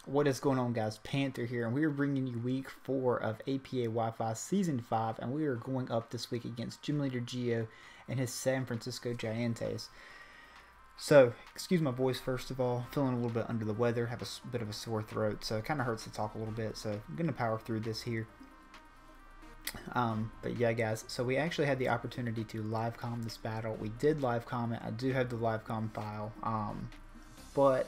What is going on, guys? Panther here, and we are bringing you week 4 of APA Wi-Fi Season 5, and we are going up this week against Gym Leader Gio and his San Francisco GiEnteis. So, excuse my voice first of all, feeling a little bit under the weather, have a bit of a sore throat, so it kind of hurts to talk a little bit, so I'm going to power through this here. But yeah, guys, so we actually had the opportunity to live comm this battle. We did live comm it. I do have the live comm file, but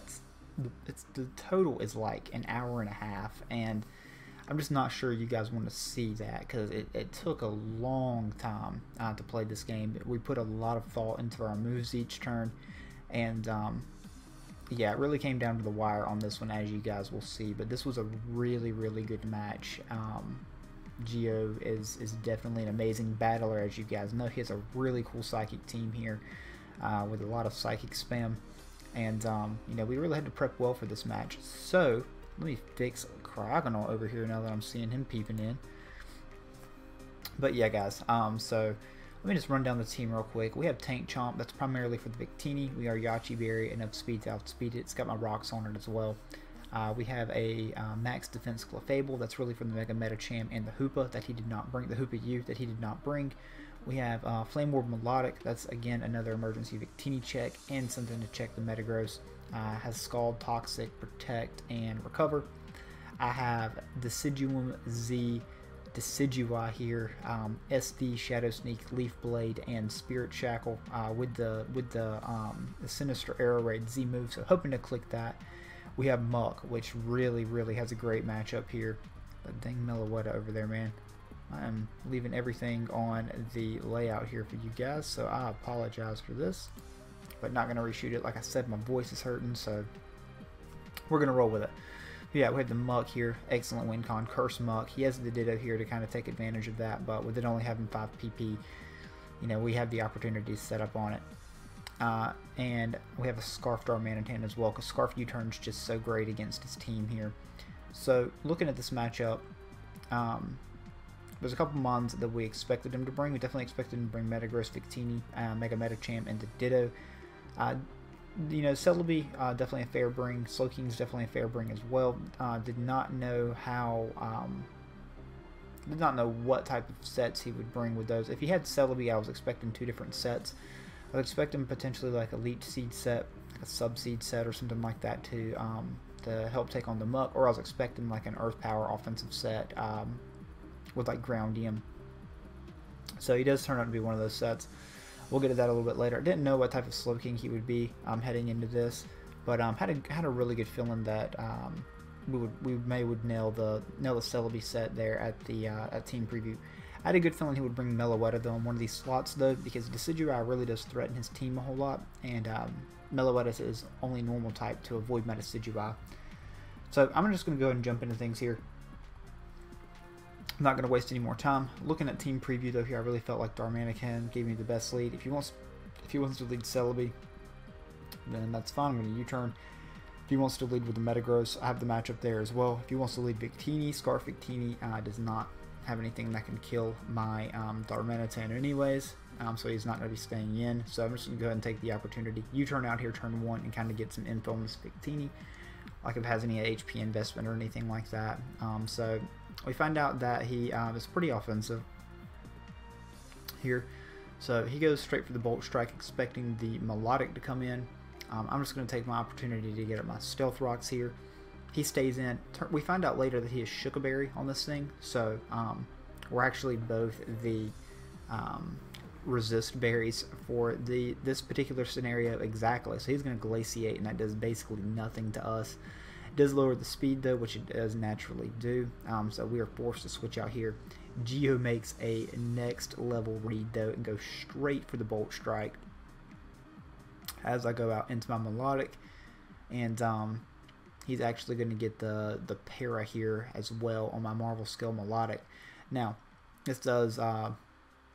the total is like an hour and a half, and I'm just not sure you guys want to see that because it took a long time to play this game. We put a lot of thought into our moves each turn, and yeah, it really came down to the wire on this one, as you guys will see. But this was a really good match. Gio is definitely an amazing battler, as you guys know. He has a really cool psychic team here with a lot of psychic spam. And, you know, we really had to prep well for this match. So, let me fix Cryogonal over here now that I'm seeing him peeping in. But, yeah, guys, so let me just run down the team real quick. We have Tank Chomp. That's primarily for the Victini. We are Yachi Berry and Upspeed to Outspeed it. It's got my rocks on it as well. We have a Max Defense Clefable. That's really for the Mega Metacham and the Hoopa that he did not bring. The Hoopa U that he did not bring. We have Flame Orb Melodic. That's again another emergency Victini check and something to check the Metagross. Has Scald, Toxic, Protect, and Recover. I have Deciduum Z, Decidua here, SD, Shadow Sneak, Leaf Blade, and Spirit Shackle with the Sinister Arrow Raid Z move. So hoping to click that. We have Muck, which really has a great matchup here. That dang Meloetta over there, man. I am leaving everything on the layout here for you guys, so I apologize for this, but not going to reshoot it. Like I said, my voice is hurting, so we're going to roll with it. But yeah, we have the Muck here, excellent win con, Curse Muck. He has the Ditto here to kind of take advantage of that, but with it only having 5 PP, you know, we have the opportunity to set up on it. And we have a Scarf Darmanitan as well, because Scarf U-turn's just so great against his team here. So looking at this matchup, there's a couple mons that we expected him to bring. We definitely expected him to bring Metagross, Victini, Mega Metacham, and the Ditto. You know, Celebi, definitely a fair bring. Slowking's definitely a fair bring as well. Did not know what type of sets he would bring with those. If he had Celebi, I was expecting 2 different sets. I was expecting potentially like a Leech Seed set, a Sub Seed set, or something like that to help take on the Muck. Or I was expecting like an Earth Power offensive set. With like Groundium. So he does turn out to be one of those sets. We'll get to that a little bit later. I didn't know what type of Slowking he would be heading into this, but had a really good feeling that we would nail the Celebi set there at the at team preview. I had a good feeling he would bring Meloetta though in one of these slots though, because Decidueye really does threaten his team a whole lot, and Meloetta is only normal type to avoid Decidueye. So I'm just going to go ahead and jump into things here. I'm not going to waste any more time. Looking at team preview though here, I really felt like Darmanitan gave me the best lead. If he wants to lead Celebi, then that's fine. I'm going to U-turn. If he wants to lead with the Metagross, I have the matchup there as well. If he wants to lead Victini, Scarf Victini does not have anything that can kill my Darmanitan anyways, so he's not going to be staying in. So I'm just going to go ahead and take the opportunity. U-turn out here turn 1 and kind of get some info on this Victini, like if it has any HP investment or anything like that. So we find out that he is pretty offensive here. So he goes straight for the Bolt Strike, expecting the Melodic to come in. I'm just going to take my opportunity to get up my Stealth Rocks here. He stays in. We find out later that he has Shukaberry on this thing. So we're actually both the resist berries for this particular scenario exactly. So he's going to Glaciate, and that does basically nothing to us. It does lower the speed though, which it does naturally do. So we are forced to switch out here. Gio makes a next level read though and goes straight for the Bolt Strike as I go out into my Melodic, and he's actually going to get the Para here as well on my Marvel Skill Melodic. Now this does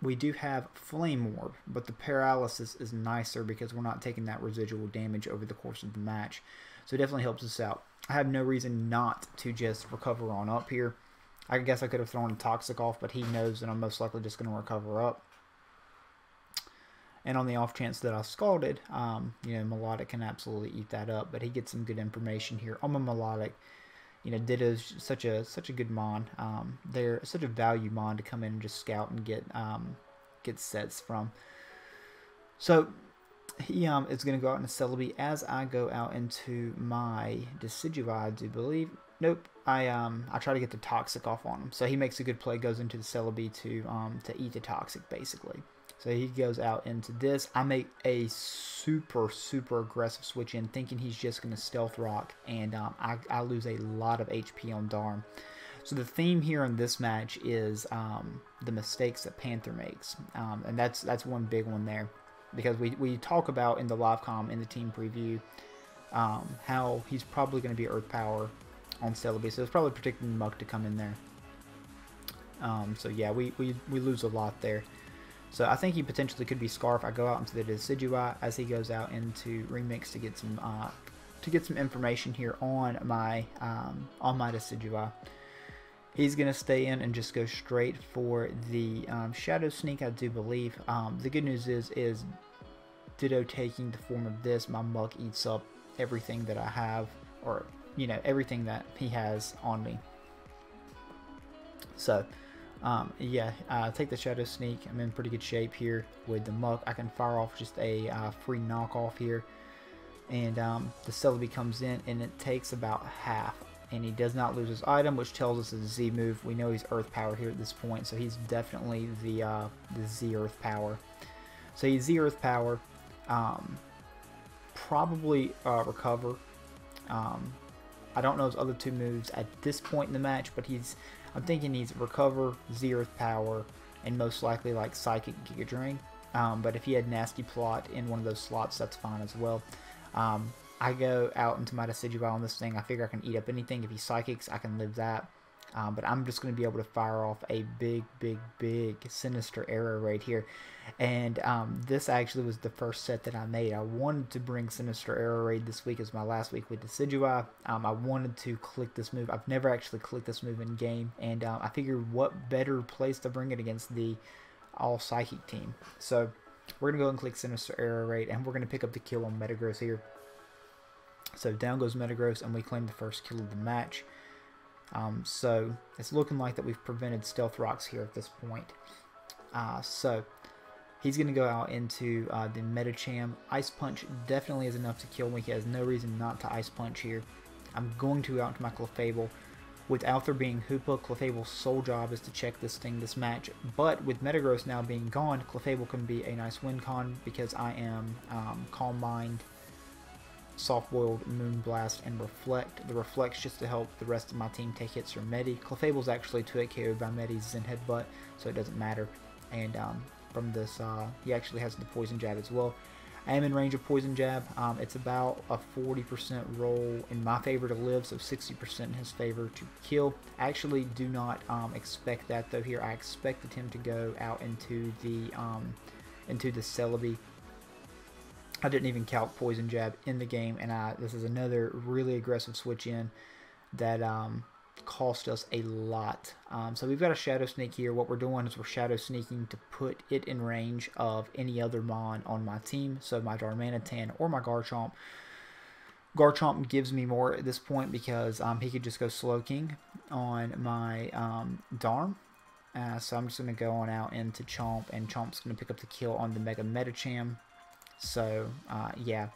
we do have Flame Orb, but the Paralysis is nicer because we're not taking that residual damage over the course of the match, so it definitely helps us out. I have no reason not to just recover on up here. I guess I could have thrown a Toxic off, but he knows that I'm most likely just going to recover up. And on the off chance that I scalded, you know, Melodic can absolutely eat that up. But he gets some good information here on my Melodic. You know, Ditto's such a good mon. They're such a value mon to come in and just scout and get sets from. So he is going to go out into Celebi as I go out into my Decidueye, I do believe. Nope. I try to get the Toxic off on him. So he makes a good play, goes into the Celebi to eat the Toxic, basically. So he goes out into this. I make a super aggressive switch in, thinking he's just going to Stealth Rock, and I lose a lot of HP on Darm. So the theme here in this match is the mistakes that Panther makes, and that's one big one there, because we talk about in the live comm, in the team preview, how he's probably going to be Earth Power on Celebi, so it's probably predicting Muck to come in there. So yeah, we lose a lot there. So I think he potentially could be Scarf. I go out into the Decidueye as he goes out into Remix to get some information here on my Decidueye. He's gonna stay in and just go straight for the Shadow Sneak, I do believe. The good news is Ditto taking the form of this, my Muck eats up everything that I have, or you know, everything that he has on me. So yeah, take the Shadow Sneak. I'm in pretty good shape here with the Muck. I can fire off just a free knockoff here, and the Celebi comes in and it takes about half, and he does not lose his item, which tells us it's a Z move. We know he's Earth Power here at this point, so he's definitely the Z Earth Power. So he's Z Earth Power, probably Recover. I don't know his other two moves at this point in the match, but I'm thinking he's Recover, Z Earth Power, and most likely like Psychic Giga Drain. But if he had Nasty Plot in one of those slots, that's fine as well. I go out into my Decidueye on this thing. I figure I can eat up anything. If he Psychics, I can live that. But I'm just going to be able to fire off a big Sinister Arrow right here. And this actually was the first set that I made. I wanted to bring Sinister Arrow Raid this week as my last week with Decidueye. I wanted to click this move. I've never actually clicked this move in game. And I figured what better place to bring it against the all Psychic team. So we're going to go and click Sinister Arrow Raid, and we're going to pick up the kill on Metagross here. So down goes Metagross, and we claim the first kill of the match. So it's looking like that we've prevented Stealth Rocks here at this point. So he's going to go out into the Medicham. Ice Punch definitely is enough to kill me. He has no reason not to Ice Punch here. I'm going to out into my Clefable. Without there being Hoopa, Clefable's sole job is to check this match. But with Metagross now being gone, Clefable can be a nice win con, because I am Calm Mind, Soft Boiled, Moonblast, and Reflect. The Reflect's just to help the rest of my team take hits from Medi. Clefable's actually 2-hit KO'd by Medi's Zen Headbutt, so it doesn't matter. And from this, he actually has the Poison Jab as well. I am in range of Poison Jab. It's about a 40% roll in my favor to live, so 60% in his favor to kill. I actually do not expect that though here. I expected him to go out into the Celebi. I didn't even calc Poison Jab in the game, and this is another really aggressive switch in that cost us a lot. So we've got a Shadow Sneak here. What we're doing is we're Shadow Sneaking to put it in range of any other Mon on my team, so my Darmanitan or my Garchomp. Garchomp gives me more at this point because he could just go Slowking on my Darm. So I'm just going to go on out into Chomp, and Chomp's going to pick up the kill on the Mega Medicham. So yeah,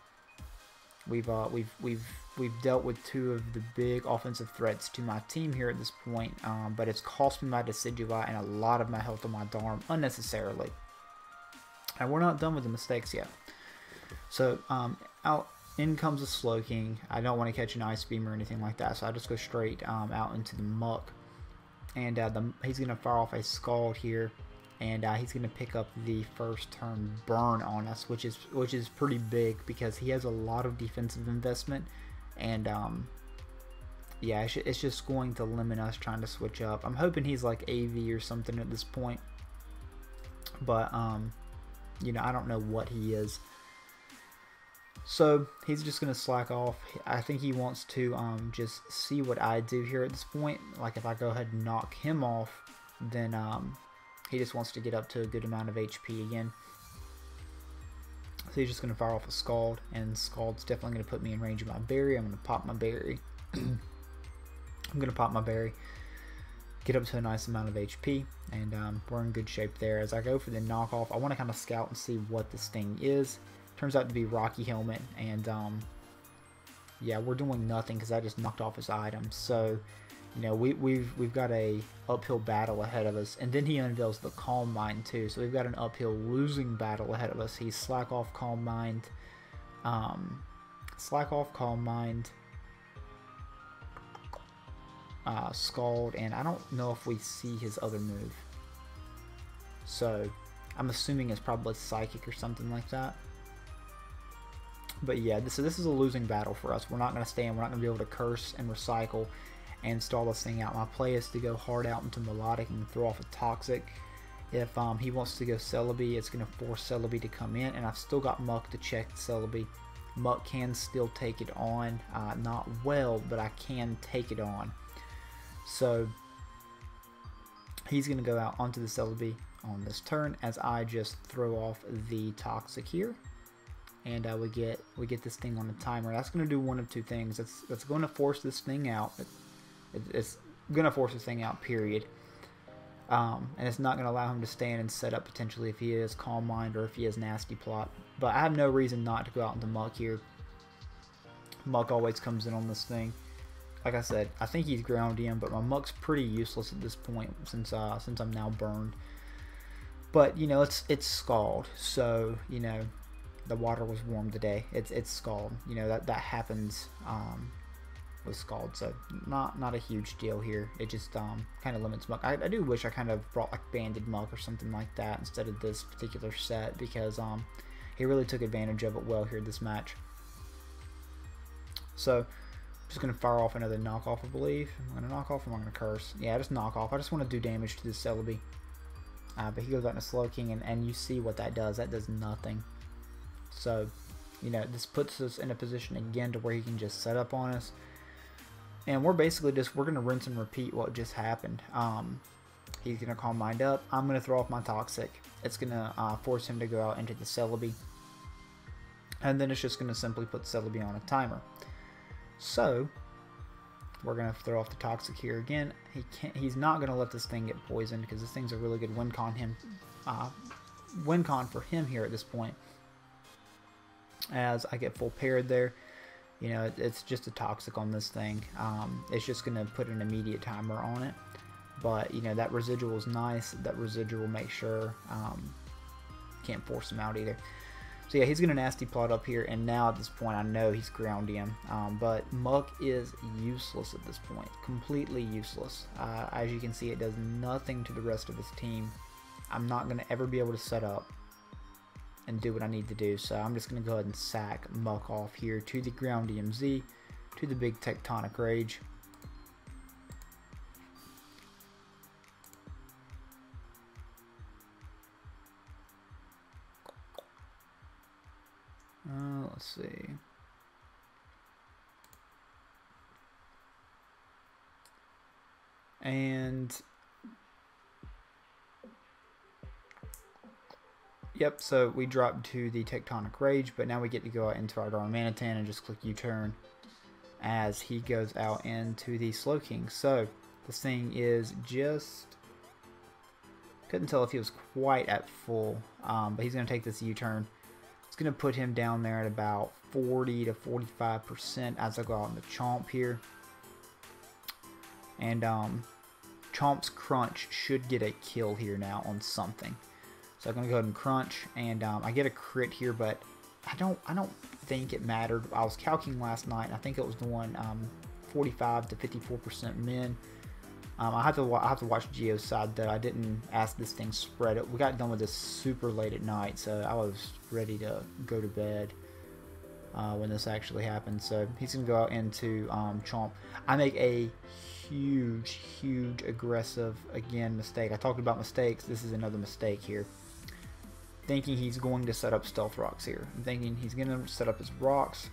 we've dealt with two of the big offensive threats to my team here at this point, but it's cost me my Decidueye and a lot of my health on my Darm unnecessarily. And we're not done with the mistakes yet. So out in comes a Slowking. I don't want to catch an Ice Beam or anything like that, so I just go straight out into the Muck, and he's gonna fire off a Scald here. And he's going to pick up the first turn burn on us, which is pretty big because he has a lot of defensive investment, and yeah, it's just going to limit us trying to switch up. I'm hoping he's like AV or something at this point, but you know, I don't know what he is. So he's just going to slack off. I think he wants to just see what I do here at this point. Like if I go ahead and knock him off, then he just wants to get up to a good amount of HP again. So he's just going to fire off a Scald, and Scald's definitely going to put me in range of my berry. I'm going to pop my berry. I'm going to pop my berry, get up to a nice amount of HP, and we're in good shape there. As I go for the knockoff, I want to kind of scout and see what this thing is. Turns out to be Rocky Helmet, and yeah, we're doing nothing because I just knocked off his item. So, you know, we've got a uphill battle ahead of us, and then he unveils the Calm Mind too. So we've got an uphill losing battle ahead of us. He's Slack Off Calm Mind, Scald, and I don't know if we see his other move. So I'm assuming it's probably Psychic or something like that. But yeah, this is a losing battle for us. We're not going to stand. We're not going to be able to curse and recycle and stall this thing out. My play is to go hard out into Melodic and throw off a Toxic. If he wants to go Celebi, it's going to force Celebi to come in, and I've still got Muck to check Celebi. Muck can still take it on. Not well, but I can take it on. So he's going to go out onto the Celebi on this turn as I just throw off the Toxic here. And we get this thing on the timer. That's going to do one of two things. That's going to force this thing out. It's going to force this thing out, period. And it's not going to allow him to stand and set up potentially if he is Calm Mind or if he is Nasty Plot. But I have no reason not to go out into Muck here. Muck always comes in on this thing. Like I said, I think he's ground in, but my Muck's pretty useless at this point since I'm now burned. But you know, it's Scald, so you know. The water was warm today. It's Scald. You know, that happens with Scald, so not a huge deal here. It just kind of limits Muck. I do wish I kind of brought like Banded Muck or something like that instead of this particular set, because he really took advantage of it well here this match. So I'm just gonna fire off another knockoff, I believe. I'm gonna knock off, or I'm gonna curse. Yeah, just knock off. I just want to do damage to this Celebi. But he goes out into Slow King, and you see what that does. That does nothing. So, you know, this puts us in a position again to where he can just set up on us. And we're basically we're going to rinse and repeat what just happened. He's going to Calm Mind up. I'm going to throw off my Toxic. It's going to force him to go out into the Celebi. And then it's just going to simply put Celebi on a timer. So, we're going to throw off the Toxic here again. He's not going to let this thing get poisoned because this thing's a really good win con for him here at this point. As I get full paired there, you know, it's just a Toxic on this thing. It's just going to put an immediate timer on it. But, you know, that residual is nice. That residual will make sure can't force him out either. So, yeah, he's going to Nasty Plot up here. And now at this point, I know he's ground in. But Muck is useless at this point. Completely useless. As you can see, it does nothing to the rest of his team. I'm not going to ever be able to set up and do what I need to do, so I'm just going to go ahead and sack Muck off here to the ground DMZ, to the big Tectonic Rage. Let's see. And yep, so we dropped to the Tectonic Rage, but now we get to go out into our Darmanitan and just click U-turn as he goes out into the Slow King. So this thing is just, couldn't tell if he was quite at full, but he's going to take this U-turn. It's going to put him down there at about 40 to 45% as I go out into Chomp here. And Chomp's Crunch should get a kill here now on something. So I'm going to go ahead and crunch, and I get a crit here, but I don't think it mattered. I was calculating last night, and I think it was doing 45 to 54% min. I have to watch Geo's side though. I didn't ask this thing spread it. We got done with this super late at night, so I was ready to go to bed when this actually happened. So he's going to go out into Chomp. I make a huge aggressive mistake. I talked about mistakes. This is another mistake here. Thinking he's going to set up Stealth Rocks here. I'm thinking he's going to set up his rocks.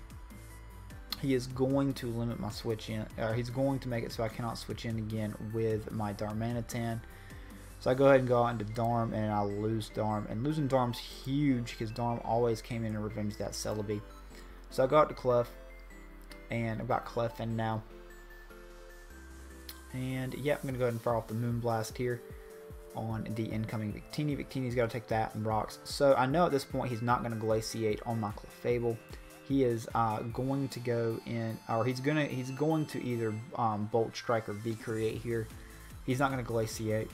He is going to limit my switch in, or he's going to make it so I cannot switch in again with my Darmanitan. So I go ahead and go out into Darm, and I lose Darm. And losing Darm's huge because Darm always came in and revenged that Celebi. So I go out to Clef, and I've got Clef in now. And yeah, I'm going to go ahead and fire off the Moonblast here on the incoming Victini. Victini's got to take that and rocks. So I know at this point he's not going to Glaciate on my Clefable. He is going to go in, or he's going to either Bolt Strike or V-Create here. He's not going to Glaciate.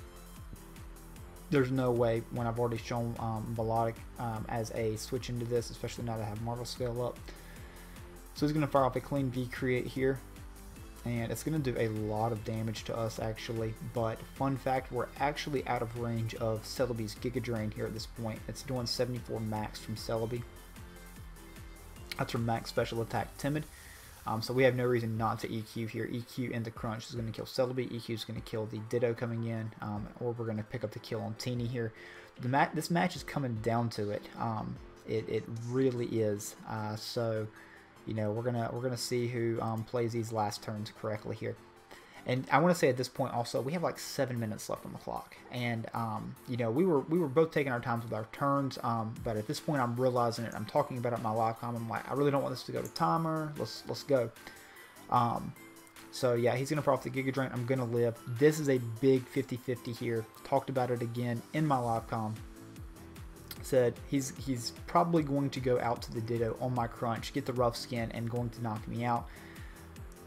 There's no way when I've already shown Melodic as a switch into this, especially now that I have Marvel Scale up. So he's going to fire off a clean V-Create here. And it's going to do a lot of damage to us actually, but fun fact, we're actually out of range of Celebi's Giga Drain here at this point. It's doing 74 max from Celebi. That's her max special attack Timid. So we have no reason not to EQ here. EQ in the Crunch is going to kill Celebi. EQ is going to kill the Ditto coming in, or we're going to pick up the kill on Teeny here. This match is coming down to it. It really is. So you know, we're gonna see who plays these last turns correctly here. And I want to say at this point also, we have like 7 minutes left on the clock, and you know, we were both taking our times with our turns, but at this point I'm realizing it. I'm talking about it in my live com. I'm like, I really don't want this to go to timer. Let's go. So yeah, he's gonna fire off the Giga Drain. I'm gonna live. This is a big 50-50 here. Talked about it again in my live com. Said he's probably going to go out to the Ditto on my Crunch, get the Rough Skin, and going to knock me out.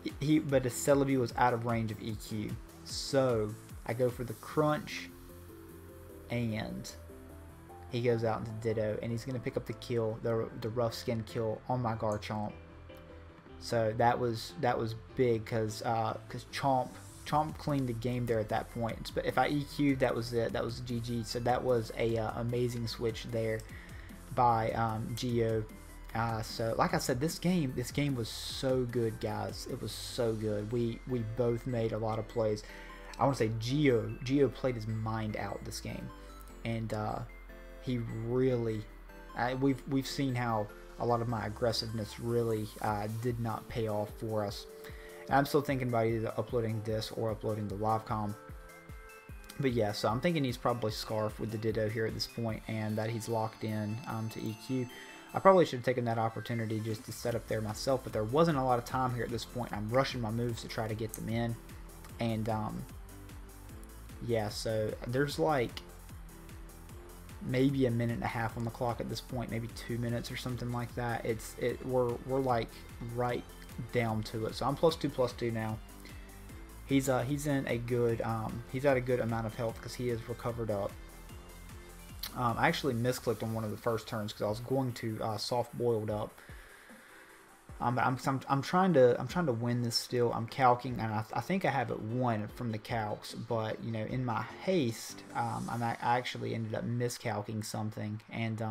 But the Celebi was out of range of EQ, so I go for the Crunch, and he goes out into Ditto, and he's going to pick up the kill, the Rough Skin kill on my Garchomp. So that was big because Chomp cleaned the game there at that point. But if I EQ'd, that was it. That was GG. So that was a amazing switch there by Geo. So like I said, this game was so good, guys. It was so good. We both made a lot of plays. I want to say Geo played his mind out this game, and he really. We've seen how a lot of my aggressiveness really did not pay off for us. I'm still thinking about either uploading this or uploading the live com. But yeah, so I'm thinking he's probably Scarf with the Ditto here at this point, and that he's locked in to EQ. I probably should have taken that opportunity just to set up there myself, but there wasn't a lot of time here at this point. I'm rushing my moves to try to get them in. And yeah, so there's like maybe a minute and a half on the clock at this point, maybe 2 minutes or something like that. We're like right down to it. So I'm +2/+2 now. He's in a good he's at a good amount of health because he is recovered up. I actually misclicked on one of the first turns because I was going to soft boiled up. I'm trying to win this still. I'm calking, and I think I have it won from the calcs, but you know, in my haste, I actually ended up miscalking something, and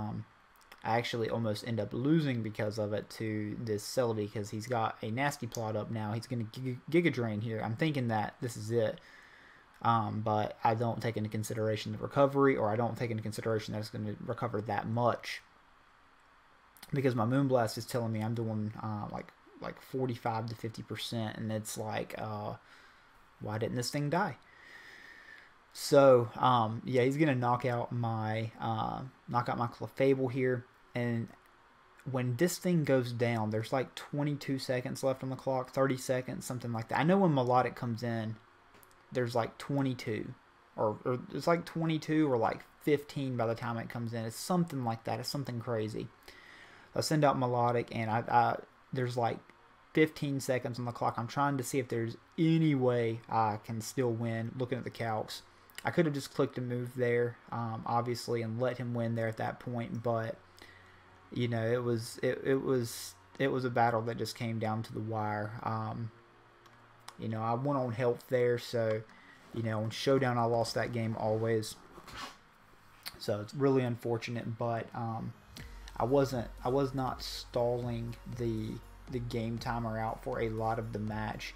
I actually almost end up losing because of it to this Celebi because he's got a nasty plot up now. He's going to Giga Drain here. I'm thinking that this is it, but I don't take into consideration the recovery, or I don't take into consideration that it's going to recover that much because my Moonblast is telling me I'm doing like 45 to 50%, and it's like, why didn't this thing die? So yeah, he's gonna knock out my Clefable here, and when this thing goes down, there's like 22 seconds left on the clock, 30 seconds, something like that. I know when Melodic comes in, there's like 22, or it's like 22 or like 15 by the time it comes in. It's something like that. It's something crazy. I send out Melodic, and there's like 15 seconds on the clock. I'm trying to see if there's any way I can still win. Looking at the calcs, I could have just clicked a move there, obviously, and let him win there at that point. But you know, it was a battle that just came down to the wire. You know, I went on health there, so you know, on Showdown I lost that game always. So it's really unfortunate, but I was not stalling the game timer out for a lot of the match.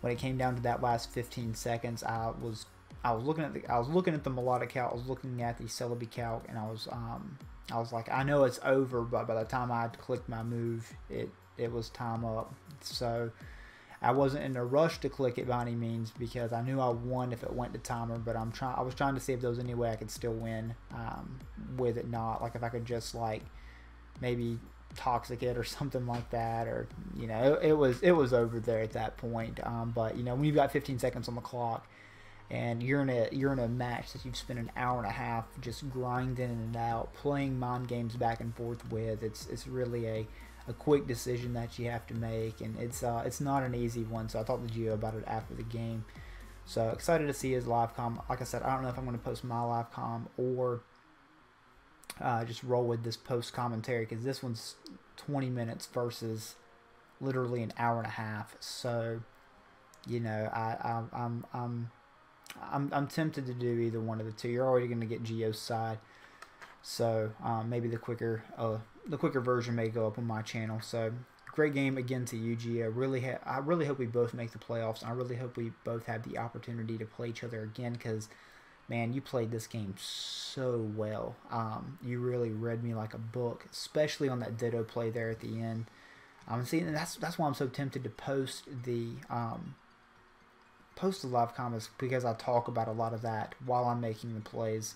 When it came down to that last 15 seconds, I was looking at the Melodic calc, I was looking at the Celebi calc, and I was like, I know it's over, but by the time I clicked my move, it was time up. So I wasn't in a rush to click it by any means because I knew I won if it went to timer, but I was trying to see if there was any way I could still win with it not. Like if I could just like maybe toxic it or something like that, or you know, it was over there at that point. But you know, when you've got 15 seconds on the clock and you're in a match that you've spent an hour and a half just grinding it out, playing mind games back and forth with, it's really a quick decision that you have to make, and it's not an easy one. So I talked to Gio about it after the game. So excited to see his live com. Like I said, I don't know if I'm going to post my live com or just roll with this post commentary, because this one's 20 minutes versus literally an hour and a half. So you know, I'm tempted to do either one of the two. You're already going to get Gio's side, so maybe the quicker version may go up on my channel. So great game again to you, Gio. I really hope we both make the playoffs. I really hope we both have the opportunity to play each other again, because man, you played this game so well. You really read me like a book, especially on that ditto play there at the end. See, and that's why I'm so tempted to post the live comments, because I talk about a lot of that while I'm making the plays.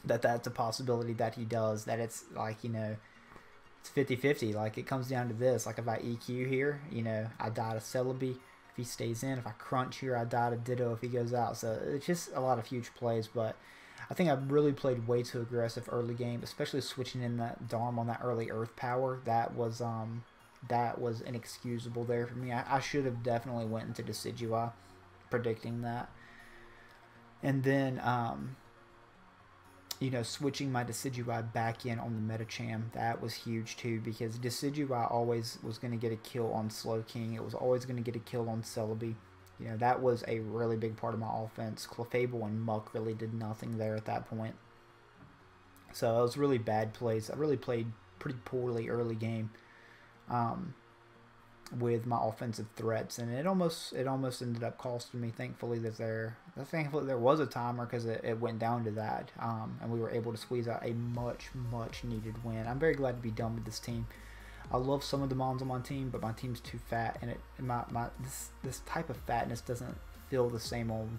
That's a possibility that he does. That it's like, you know, it's 50-50. Like it comes down to this. Like if I EQ here, you know, I die to Celebi if he stays in. If I crunch here, I die to Ditto if he goes out. So it's just a lot of huge plays. But I think I really played way too aggressive early game, especially switching in that Darm on that early Earth power. That was inexcusable there for me. I should have definitely went into Decidueye, predicting that. And then you know, switching my Decidueye back in on the Metacham, that was huge too, because Decidueye always was going to get a kill on Slowking. It was always going to get a kill on Celebi. You know, that was a really big part of my offense. Clefable and Muck really did nothing there at that point. So it was really bad plays. I really played pretty poorly early game with my offensive threats, and it almost ended up costing me. Thankfully there was a timer, because it went down to that, and we were able to squeeze out a much needed win. I'm very glad to be done with this team. I love some of the mons on my team, but my team's too fat, and this type of fatness doesn't feel the same old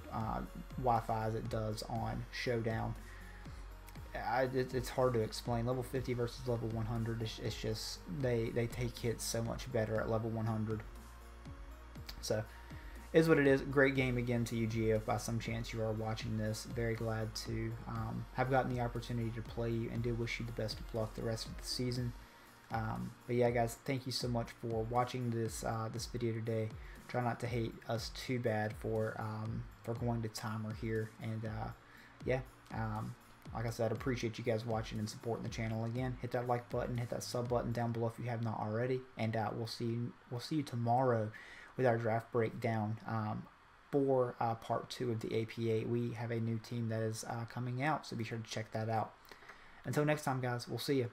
Wi-Fi as it does on Showdown. It's hard to explain. Level 50 versus level 100, it's just they take hits so much better at level 100. So is what it is. Great game again to you, Gio. If by some chance you are watching this, very glad to have gotten the opportunity to play you, and do wish you the best of luck the rest of the season. But yeah, guys, thank you so much for watching this this video today. Try not to hate us too bad for going to timer here, and yeah, like I said, appreciate you guys watching and supporting the channel. Again, hit that like button, hit that sub button down below if you have not already, and we'll see you tomorrow with our draft breakdown for part 2 of the APA. We have a new team that is coming out, so be sure to check that out. Until next time, guys, we'll see you.